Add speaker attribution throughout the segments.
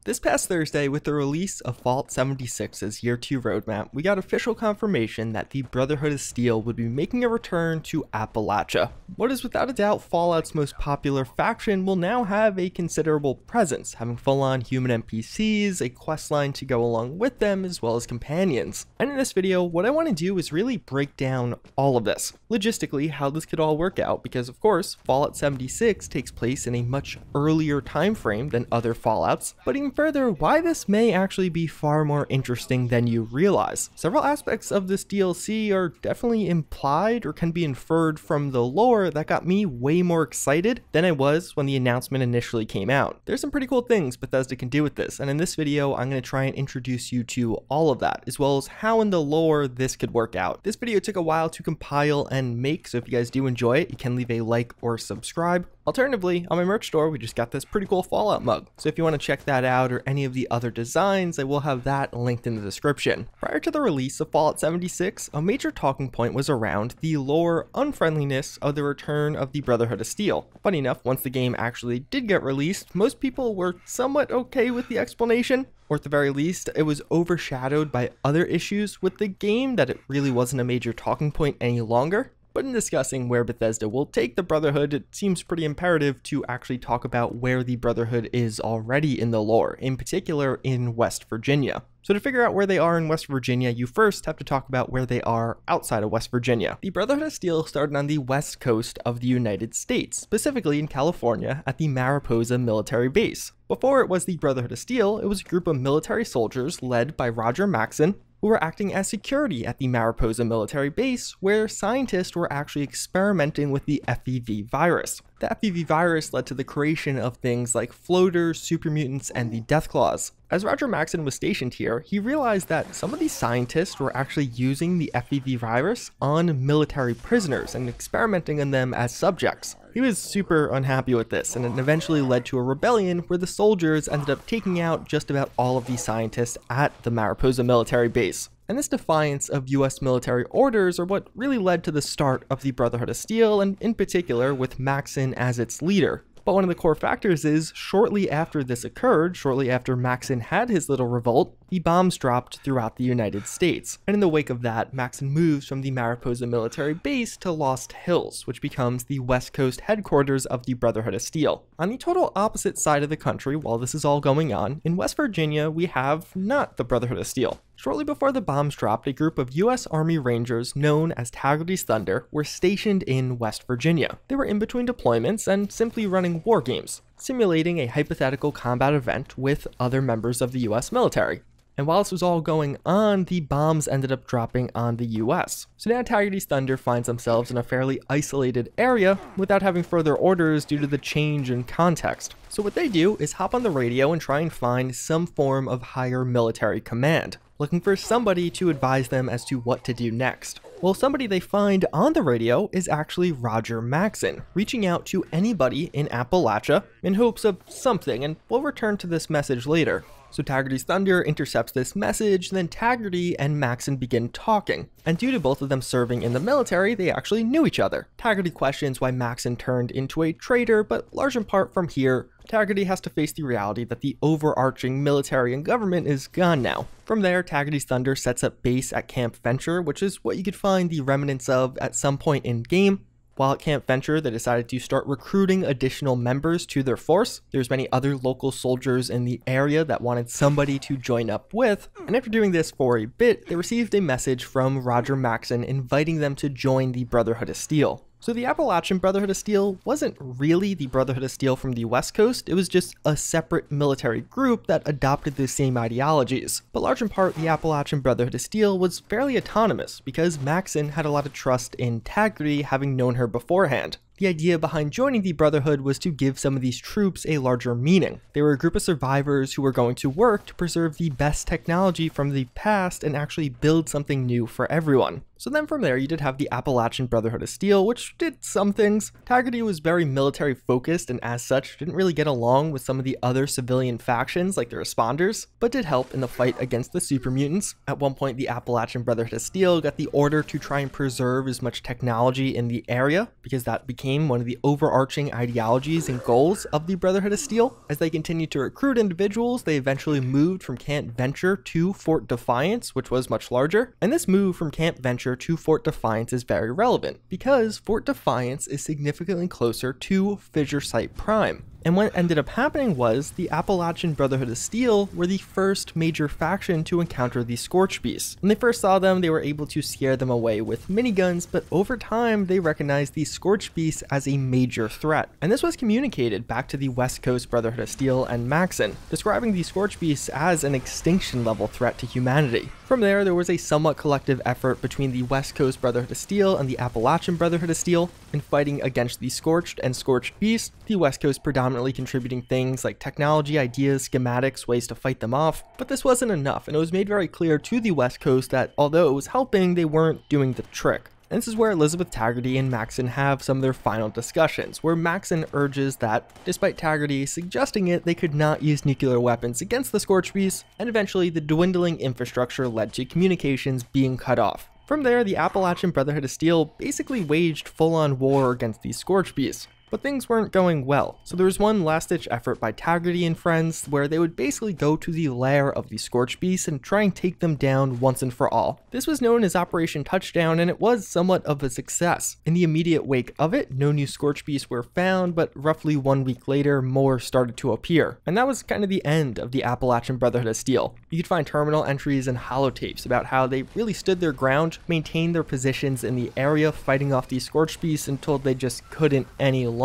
Speaker 1: This past Thursday, with the release of Fallout 76's Year 2 roadmap, we got official confirmation that the Brotherhood of Steel would be making a return to Appalachia. What is without a doubt Fallout's most popular faction will now have a considerable presence, having full-on human NPCs, a questline to go along with them, as well as companions. And in this video, what I want to do is really break down all of this. Logistically, how this could all work out, because of course, Fallout 76 takes place in a much earlier time frame than other Fallouts, but even further, why this may actually be far more interesting than you realize. Several aspects of this DLC are definitely implied or can be inferred from the lore that got me way more excited than I was when the announcement initially came out. There's some pretty cool things Bethesda can do with this, and in this video I'm going to try and introduce you to all of that, as well as how in the lore this could work out. This video took a while to compile and make, so if you guys do enjoy it, you can leave a like or subscribe. Alternatively, on my merch store, we just got this pretty cool Fallout mug, so if you want to check that out or any of the other designs, I will have that linked in the description. Prior to the release of Fallout 76, a major talking point was around the lore unfriendliness of the return of the Brotherhood of Steel. Funny enough, once the game actually did get released, most people were somewhat okay with the explanation, or at the very least, it was overshadowed by other issues with the game that it really wasn't a major talking point any longer. But in discussing where Bethesda will take the Brotherhood, it seems pretty imperative to actually talk about where the Brotherhood is already in the lore, in particular in West Virginia. So to figure out where they are in West Virginia, you first have to talk about where they are outside of West Virginia. The Brotherhood of Steel started on the west coast of the United States, specifically in California at the Mariposa military base. Before it was the Brotherhood of Steel, it was a group of military soldiers led by Roger Maxson, who were acting as security at the Mariposa military base, where scientists were actually experimenting with the FEV virus. The FEV virus led to the creation of things like floaters, super mutants, and the Deathclaws. As Roger Maxson was stationed here, he realized that some of these scientists were actually using the FEV virus on military prisoners and experimenting on them as subjects. He was super unhappy with this, and it eventually led to a rebellion where the soldiers ended up taking out just about all of these scientists at the Mariposa military base. And this defiance of US military orders are what really led to the start of the Brotherhood of Steel, and in particular with Maxson as its leader. But one of the core factors is, shortly after this occurred, shortly after Maxson had his little revolt, the bombs dropped throughout the United States. And in the wake of that, Maxson moves from the Mariposa military base to Lost Hills, which becomes the West Coast headquarters of the Brotherhood of Steel. On the total opposite side of the country, while this is all going on, in West Virginia, we have not the Brotherhood of Steel. Shortly before the bombs dropped, a group of US Army Rangers known as Taggarty's Thunder were stationed in West Virginia. They were in between deployments and simply running war games, simulating a hypothetical combat event with other members of the US military. And while this was all going on, the bombs ended up dropping on the US. So now Taggarty's Thunder finds themselves in a fairly isolated area without having further orders due to the change in context. So what they do is hop on the radio and try and find some form of higher military command, looking for somebody to advise them as to what to do next. Well, somebody they find on the radio is actually Roger Maxson, reaching out to anybody in Appalachia in hopes of something, and we'll return to this message later. So Taggarty's Thunder intercepts this message, then Taggarty and Maxson begin talking, and due to both of them serving in the military, they actually knew each other. Taggarty questions why Maxson turned into a traitor, but large in part from here, Taggarty has to face the reality that the overarching military and government is gone now. From there, Taggarty's Thunder sets up base at Camp Venture, which is what you could find the remnants of at some point in game. While at Camp Venture, they decided to start recruiting additional members to their force. There's many other local soldiers in the area that wanted somebody to join up with, and after doing this for a bit, they received a message from Roger Maxson inviting them to join the Brotherhood of Steel. So the Appalachian Brotherhood of Steel wasn't really the Brotherhood of Steel from the West Coast, it was just a separate military group that adopted the same ideologies. But large in part, the Appalachian Brotherhood of Steel was fairly autonomous because Maxson had a lot of trust in Taggarty, having known her beforehand. The idea behind joining the Brotherhood was to give some of these troops a larger meaning. They were a group of survivors who were going to work to preserve the best technology from the past and actually build something new for everyone. So then from there, you did have the Appalachian Brotherhood of Steel, which did some things. Taggart was very military focused and as such didn't really get along with some of the other civilian factions like the Responders, but did help in the fight against the super mutants. At one point, the Appalachian Brotherhood of Steel got the order to try and preserve as much technology in the area, because that became one of the overarching ideologies and goals of the Brotherhood of Steel. As they continued to recruit individuals, they eventually moved from Camp Venture to Fort Defiance, which was much larger. And this move from Camp Venture to Fort Defiance is very relevant, because Fort Defiance is significantly closer to Fissure Site Prime. And what ended up happening was the Appalachian Brotherhood of Steel were the first major faction to encounter the Scorch Beasts. When they first saw them, they were able to scare them away with miniguns, but over time they recognized the Scorch Beasts as a major threat. And this was communicated back to the West Coast Brotherhood of Steel and Maxon, describing the Scorch Beasts as an extinction level threat to humanity. From there was a somewhat collective effort between the West Coast Brotherhood of Steel and the Appalachian Brotherhood of Steel in fighting against the Scorched and Scorched Beasts, the West Coast predominantly contributing things like technology, ideas, schematics, ways to fight them off. But this wasn't enough, and it was made very clear to the West Coast that although it was helping, they weren't doing the trick. And this is where Elizabeth Taggart and Maxon have some of their final discussions, where Maxon urges that, despite Taggart suggesting it, they could not use nuclear weapons against the Scorch Beasts, and eventually the dwindling infrastructure led to communications being cut off. From there, the Appalachian Brotherhood of Steel basically waged full-on war against these Scorch Beasts. But things weren't going well, so there was one last-ditch effort by Taggart and friends where they would basically go to the lair of the Scorch Beasts and try and take them down once and for all. This was known as Operation Touchdown, and it was somewhat of a success. In the immediate wake of it, no new Scorch Beasts were found, but roughly 1 week later, more started to appear. And that was kind of the end of the Appalachian Brotherhood of Steel. You could find terminal entries and holotapes about how they really stood their ground, maintained their positions in the area, fighting off these Scorch Beasts until they just couldn't any longer.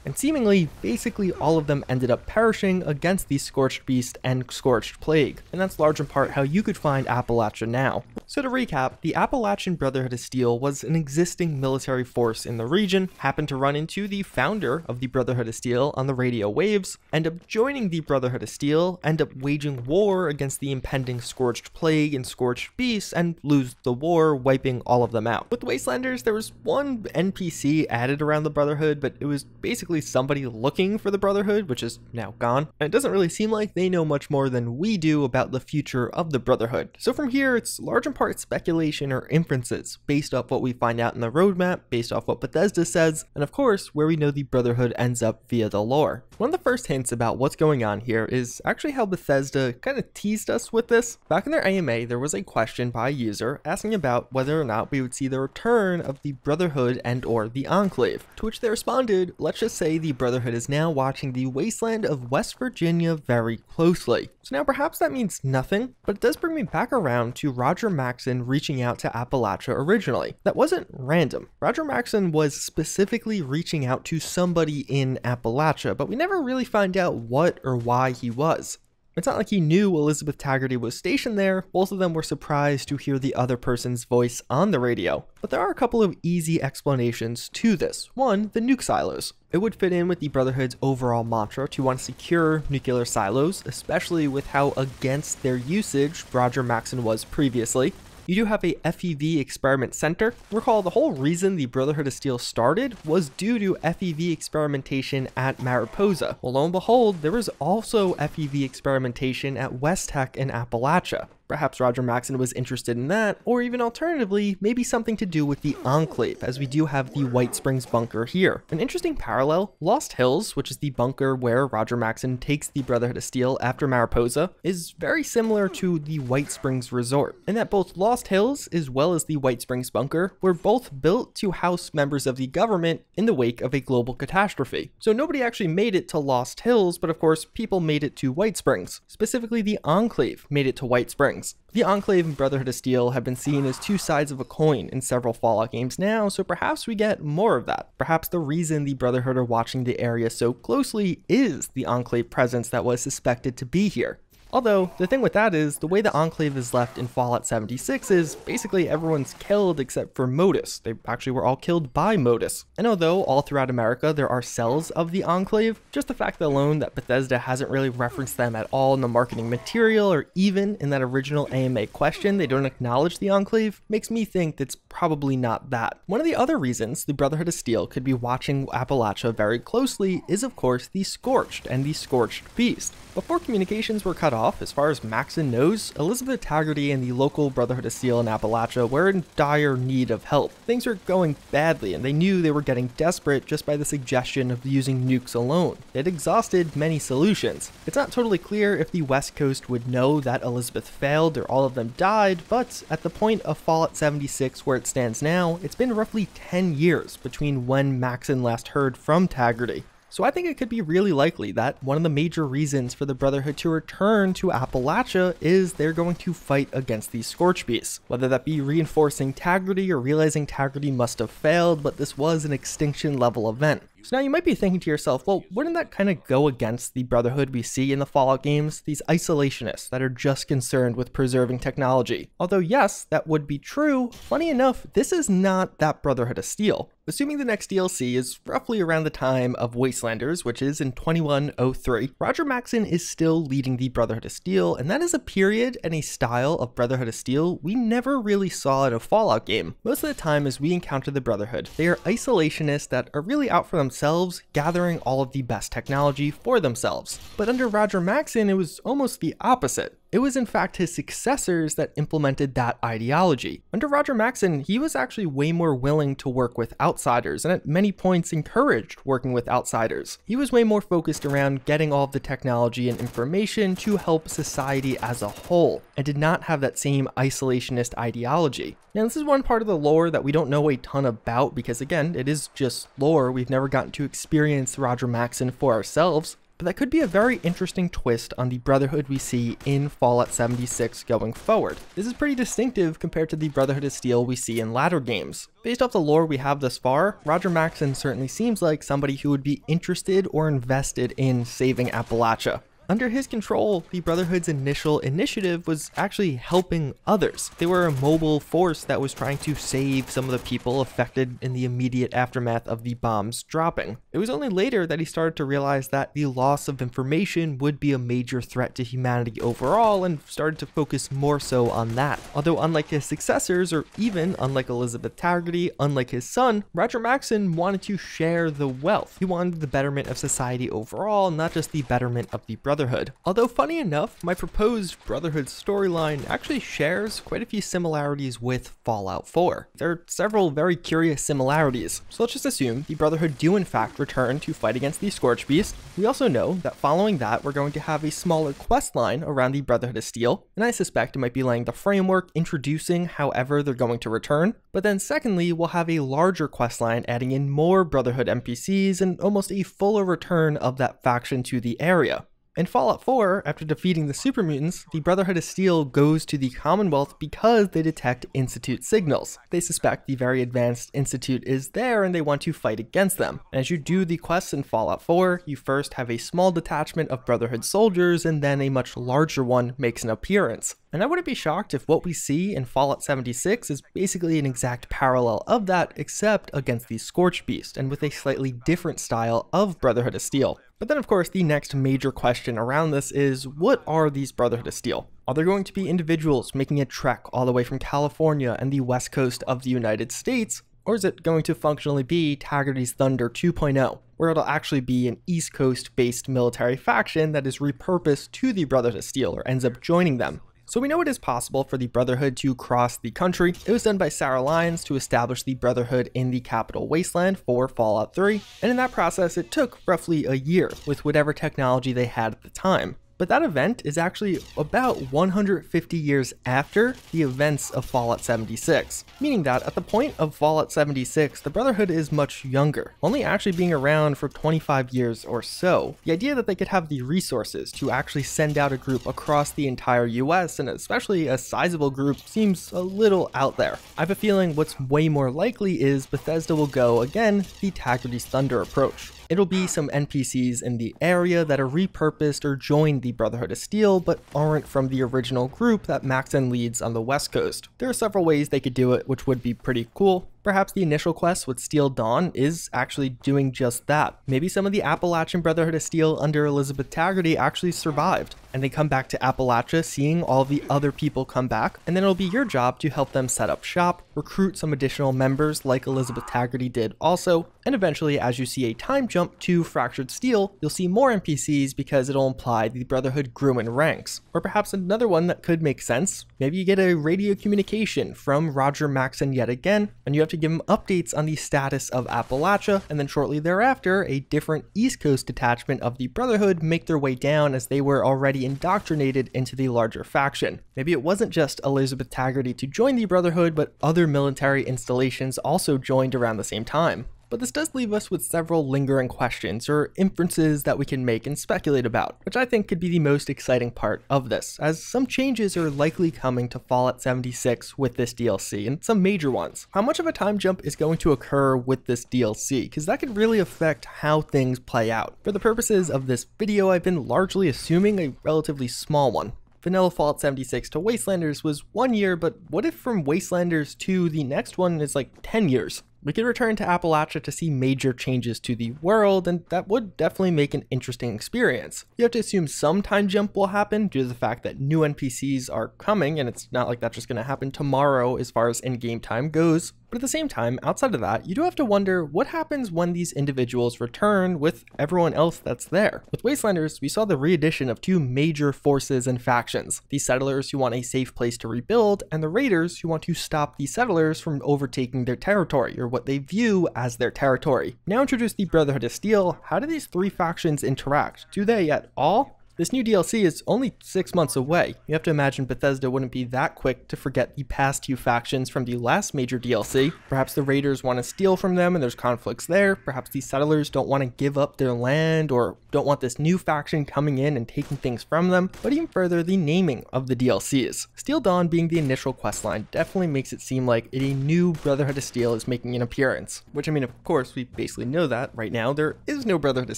Speaker 1: And seemingly, basically all of them ended up perishing against the Scorched Beast and Scorched Plague. And that's large in part how you could find Appalachia now. So to recap, the Appalachian Brotherhood of Steel was an existing military force in the region, happened to run into the founder of the Brotherhood of Steel on the radio waves, end up joining the Brotherhood of Steel, end up waging war against the impending Scorched Plague and Scorched Beasts, and lose the war, wiping all of them out. With the Wastelanders, there was one NPC added around the Brotherhood, but it was basically somebody looking for the Brotherhood, which is now gone. And it doesn't really seem like they know much more than we do about the future of the Brotherhood. So from here, it's large in part speculation or inferences based off what we find out in the roadmap, based off what Bethesda says, and of course, where we know the Brotherhood ends up via the lore. One of the first hints about what's going on here is actually how Bethesda kind of teased us with this. Back in their AMA, there was a question by a user asking about whether or not we would see the return of the Brotherhood and or the Enclave, to which they responded, let's just say the Brotherhood is now watching the wasteland of West Virginia very closely. So now perhaps that means nothing, but it does bring me back around to Roger Maxon reaching out to Appalachia originally. That wasn't random. Roger Maxon was specifically reaching out to somebody in Appalachia, but we never really find out what or why he was. It's not like he knew Elizabeth Taggart was stationed there. Both of them were surprised to hear the other person's voice on the radio. But there are a couple of easy explanations to this. One, the nuke silos. It would fit in with the Brotherhood's overall mantra to want to secure nuclear silos, especially with how against their usage Roger Maxon was previously. You do have a FEV experiment center. Recall the whole reason the Brotherhood of Steel started was due to FEV experimentation at Mariposa. Well, lo and behold, there was also FEV experimentation at West Tech in Appalachia. Perhaps Roger Maxon was interested in that, or even alternatively, maybe something to do with the Enclave, as we do have the White Springs bunker here. An interesting parallel, Lost Hills, which is the bunker where Roger Maxon takes the Brotherhood of Steel after Mariposa, is very similar to the White Springs Resort, in that both Lost Hills as well as the White Springs bunker were both built to house members of the government in the wake of a global catastrophe. So nobody actually made it to Lost Hills, but of course people made it to White Springs. Specifically, the Enclave made it to White Springs. The Enclave and Brotherhood of Steel have been seen as two sides of a coin in several Fallout games now, so perhaps we get more of that. Perhaps the reason the Brotherhood are watching the area so closely is the Enclave presence that was suspected to be here. Although, the thing with that is, the way the Enclave is left in Fallout 76 is basically everyone's killed except for Modus. They actually were all killed by Modus. And although all throughout America there are cells of the Enclave, just the fact alone that Bethesda hasn't really referenced them at all in the marketing material or even in that original AMA question, they don't acknowledge the Enclave, makes me think that's probably not that. One of the other reasons the Brotherhood of Steel could be watching Appalachia very closely is of course the Scorched and the Scorched Beast. Before communications were cut off, as far as Maxon knows, Elizabeth Taggarty and the local Brotherhood of Steel in Appalachia were in dire need of help. Things were going badly and they knew they were getting desperate just by the suggestion of using nukes alone. They'd exhausted many solutions. It's not totally clear if the West Coast would know that Elizabeth failed or all of them died, but at the point of Fallout 76 where it stands now, it's been roughly 10 years between when Maxon last heard from Taggarty. So I think it could be really likely that one of the major reasons for the Brotherhood to return to Appalachia is they're going to fight against these Scorch Beasts. Whether that be reinforcing Taggarty or realizing Taggarty must have failed, but this was an extinction level event. So now you might be thinking to yourself, well, wouldn't that kind of go against the Brotherhood we see in the Fallout games? These isolationists that are just concerned with preserving technology. Although yes, that would be true, funny enough, this is not that Brotherhood of Steel. Assuming the next DLC is roughly around the time of Wastelanders, which is in 2103, Roger Maxon is still leading the Brotherhood of Steel, and that is a period and a style of Brotherhood of Steel we never really saw in a Fallout game. Most of the time as we encounter the Brotherhood, they are isolationists that are really out for themselves, gathering all of the best technology for themselves. But under Roger Maxon, it was almost the opposite. It was in fact his successors that implemented that ideology. Under Roger Maxon, he was actually way more willing to work with outsiders and at many points encouraged working with outsiders. He was way more focused around getting all of the technology and information to help society as a whole and did not have that same isolationist ideology. Now this is one part of the lore that we don't know a ton about because again, it is just lore. We've never gotten to experience Roger Maxon for ourselves. But that could be a very interesting twist on the Brotherhood we see in Fallout 76 going forward. This is pretty distinctive compared to the Brotherhood of Steel we see in latter games. Based off the lore we have thus far, Roger Maxon certainly seems like somebody who would be interested or invested in saving Appalachia. Under his control, the Brotherhood's initial initiative was actually helping others. They were a mobile force that was trying to save some of the people affected in the immediate aftermath of the bombs dropping. It was only later that he started to realize that the loss of information would be a major threat to humanity overall and started to focus more so on that. Although unlike his successors, or even unlike Elizabeth Taggarty, unlike his son, Roger Maxon wanted to share the wealth. He wanted the betterment of society overall, not just the betterment of the Brotherhood. Although funny enough, my proposed Brotherhood storyline actually shares quite a few similarities with Fallout 4. There are several very curious similarities, so let's just assume the Brotherhood do in fact return to fight against the Scorch Beast. We also know that following that we're going to have a smaller quest line around the Brotherhood of Steel, and I suspect it might be laying the framework, introducing however they're going to return. But then secondly, we'll have a larger quest line adding in more Brotherhood NPCs and almost a fuller return of that faction to the area. In Fallout 4, after defeating the super mutants, the Brotherhood of Steel goes to the Commonwealth because they detect Institute signals. They suspect the very advanced Institute is there and they want to fight against them. And as you do the quests in Fallout 4, you first have a small detachment of Brotherhood soldiers and then a much larger one makes an appearance. And I wouldn't be shocked if what we see in Fallout 76 is basically an exact parallel of that, except against the Scorched Beast, and with a slightly different style of Brotherhood of Steel. But then of course the next major question around this is, what are these Brotherhood of Steel? Are there going to be individuals making a trek all the way from California and the west coast of the United States? Or is it going to functionally be Taggarty's Thunder 2.0, where it'll actually be an East Coast based military faction that is repurposed to the Brotherhood of Steel or ends up joining them? So we know it is possible for the Brotherhood to cross the country. It was done by Sarah Lyons to establish the Brotherhood in the capital Wasteland for Fallout 3, and in that process it took roughly a year with whatever technology they had at the time. But that event is actually about 150 years after the events of Fallout 76, meaning that at the point of Fallout 76, the Brotherhood is much younger, only actually being around for 25 years or so. The idea that they could have the resources to actually send out a group across the entire US, and especially a sizable group, seems a little out there. I have a feeling what's way more likely is Bethesda will go, again, the Taggarty's Thunder approach. It'll be some NPCs in the area that are repurposed or joined the Brotherhood of Steel, but aren't from the original group that Maxon leads on the West Coast. There are several ways they could do it, which would be pretty cool. Perhaps the initial quest with Steel Dawn is actually doing just that. Maybe some of the Appalachian Brotherhood of Steel under Elizabeth Taggarty actually survived, and they come back to Appalachia seeing all the other people come back, and then it'll be your job to help them set up shop, recruit some additional members like Elizabeth Taggarty did also, and eventually as you see a time jump to Fractured Steel, you'll see more NPCs because it'll imply the Brotherhood grew in ranks. Or perhaps another one that could make sense, maybe you get a radio communication from Roger Maxon yet again, and you have to give him updates on the status of Appalachia, and then shortly thereafter, a different East Coast detachment of the Brotherhood make their way down as they were already indoctrinated into the larger faction. Maybe it wasn't just Elizabeth Taggarty to join the Brotherhood, but other military installations also joined around the same time. But this does leave us with several lingering questions or inferences that we can make and speculate about, which I think could be the most exciting part of this, as some changes are likely coming to Fallout 76 with this DLC, and some major ones. How much of a time jump is going to occur with this DLC, because that could really affect how things play out. For the purposes of this video, I've been largely assuming a relatively small one. Vanilla Fallout 76 to Wastelanders was 1 year, but what if from Wastelanders to the next one is like 10 years? We could return to Appalachia to see major changes to the world, and that would definitely make an interesting experience. You have to assume some time jump will happen due to the fact that new NPCs are coming, and it's not like that's just going to happen tomorrow as far as in-game time goes. But at the same time, outside of that, you do have to wonder what happens when these individuals return with everyone else that's there. With Wastelanders, we saw the re-addition of two major forces and factions. The settlers who want a safe place to rebuild, and the raiders who want to stop the settlers from overtaking their territory, or what they view as their territory. Now introduce the Brotherhood of Steel, how do these three factions interact? Do they at all? This new DLC is only 6 months away. You have to imagine Bethesda wouldn't be that quick to forget the past two factions from the last major DLC. Perhaps the raiders want to steal from them and there's conflicts there. Perhaps the settlers don't want to give up their land or don't want this new faction coming in and taking things from them. But even further, the naming of the DLCs. Steel Dawn being the initial questline definitely makes it seem like a new Brotherhood of Steel is making an appearance. Which, I mean, of course, we basically know that right now there is no Brotherhood of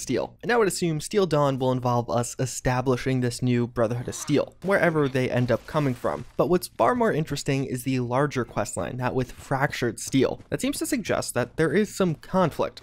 Speaker 1: Steel. And I would assume Steel Dawn will involve us establishing this new Brotherhood of Steel, wherever they end up coming from. But what's far more interesting is the larger questline, that with Fractured Steel. That seems to suggest that there is some conflict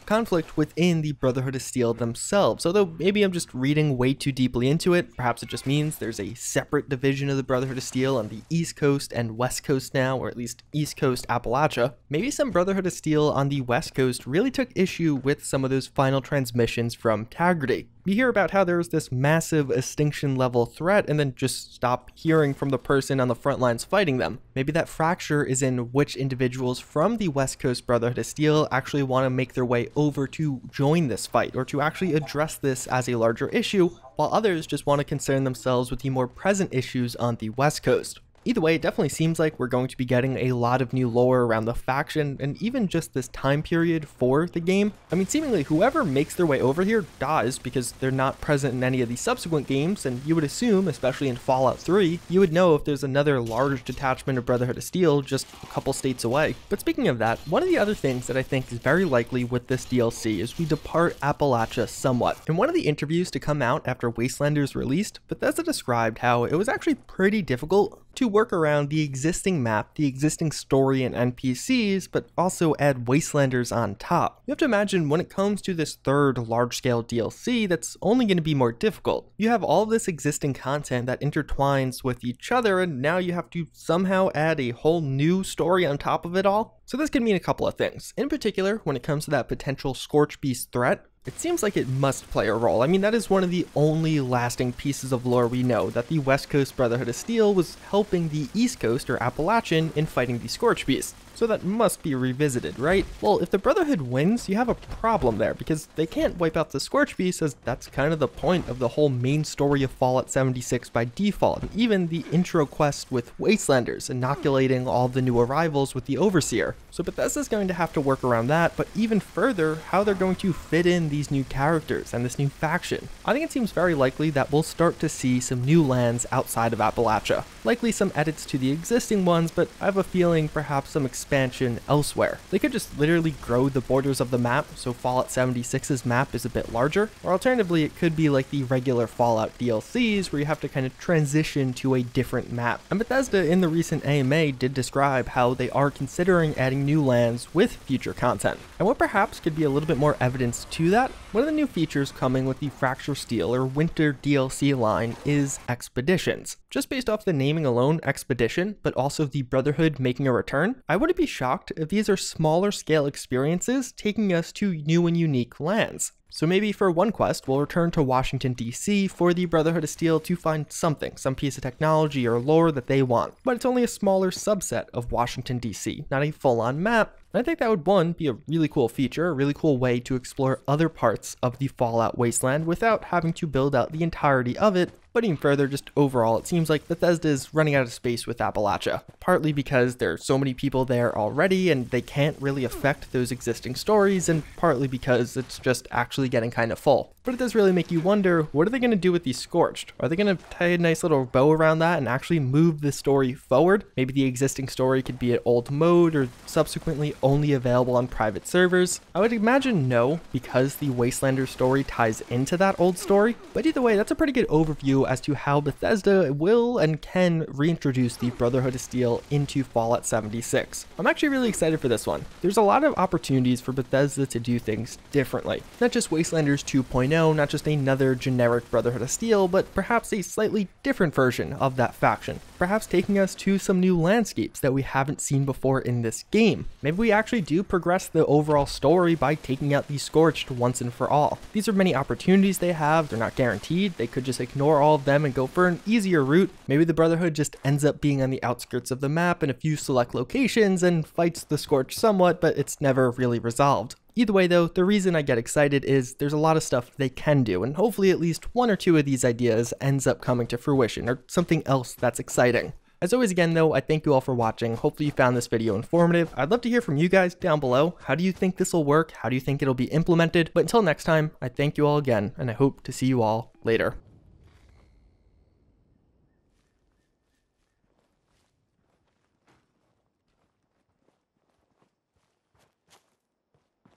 Speaker 1: within the Brotherhood of Steel themselves, although maybe I'm just reading way too deeply into it. Perhaps it just means there's a separate division of the Brotherhood of Steel on the East Coast and West Coast now, or at least East Coast Appalachia. Maybe some Brotherhood of Steel on the West Coast really took issue with some of those final transmissions from Taggarty. You hear about how there's this massive extinction level threat and then just stop hearing from the person on the front lines fighting them. Maybe that fracture is in which individuals from the West Coast Brotherhood of Steel actually want to make their way over to join this fight or to actually address this as a larger issue, while others just want to concern themselves with the more present issues on the West Coast. Either way, it definitely seems like we're going to be getting a lot of new lore around the faction and even just this time period for the game. I mean, seemingly whoever makes their way over here dies because they're not present in any of the subsequent games, and you would assume, especially in Fallout 3, you would know if there's another large detachment of Brotherhood of Steel just a couple states away. But speaking of that, one of the other things that I think is very likely with this DLC is we depart Appalachia somewhat. In one of the interviews to come out after Wastelanders released, Bethesda described how it was actually pretty difficult to work around the existing map, the existing story and NPCs, but also add Wastelanders on top. You have to imagine when it comes to this third large-scale DLC, that's only going to be more difficult. You have all of this existing content that intertwines with each other, and now you have to somehow add a whole new story on top of it all. So this could mean a couple of things. In particular, when it comes to that potential Scorch Beast threat, it seems like it must play a role. I mean, that is one of the only lasting pieces of lore we know, that the West Coast Brotherhood of Steel was helping the East Coast or Appalachian in fighting the Scorch Beast. So that must be revisited, right? Well, if the Brotherhood wins, you have a problem there, because they can't wipe out the Scorch Beast, as that's kind of the point of the whole main story of Fallout 76 by default, and even the intro quest with Wastelanders, inoculating all the new arrivals with the Overseer. So Bethesda's going to have to work around that, but even further, how they're going to fit in the these new characters and this new faction, I think it seems very likely that we'll start to see some new lands outside of Appalachia. Likely some edits to the existing ones, but I have a feeling perhaps some expansion elsewhere. They could just literally grow the borders of the map, so Fallout 76's map is a bit larger, or alternatively it could be like the regular Fallout DLCs where you have to kind of transition to a different map. And Bethesda in the recent AMA did describe how they are considering adding new lands with future content. And what perhaps could be a little bit more evidence to that, one of the new features coming with the Fracture Steel or Winter DLC line is expeditions. Just based off the naming alone, expedition, but also the Brotherhood making a return, I wouldn't be shocked if these are smaller scale experiences taking us to new and unique lands. So maybe for one quest, we'll return to Washington DC for the Brotherhood of Steel to find something, some piece of technology or lore that they want. But it's only a smaller subset of Washington DC, not a full-on map. And I think that would, one, be a really cool feature, a really cool way to explore other parts of the Fallout Wasteland without having to build out the entirety of it. But even further, just overall, it seems like Bethesda is running out of space with Appalachia, partly because there are so many people there already and they can't really affect those existing stories, and partly because it's just actually getting kind of full. But it does really make you wonder, what are they going to do with these Scorched? Are they going to tie a nice little bow around that and actually move the story forward? Maybe the existing story could be an old mode or subsequently only available on private servers. I would imagine no, because the Wastelanders story ties into that old story. But either way, that's a pretty good overview as to how Bethesda will and can reintroduce the Brotherhood of Steel into Fallout 76. I'm actually really excited for this one. There's a lot of opportunities for Bethesda to do things differently. Not just Wastelanders 2.0, not just another generic Brotherhood of Steel, but perhaps a slightly different version of that faction. Perhaps taking us to some new landscapes that we haven't seen before in this game. Maybe we actually do progress the overall story by taking out the Scorched once and for all. These are many opportunities they have, they're not guaranteed, they could just ignore all of them and go for an easier route. Maybe the Brotherhood just ends up being on the outskirts of the map in a few select locations and fights the Scorched somewhat, but it's never really resolved. Either way though, the reason I get excited is there's a lot of stuff they can do, and hopefully at least one or two of these ideas ends up coming to fruition, or something else that's exciting. As always again though, I thank you all for watching. Hopefully you found this video informative. I'd love to hear from you guys down below. How do you think this will work? How do you think it'll be implemented? But until next time, I thank you all again, and I hope to see you all later.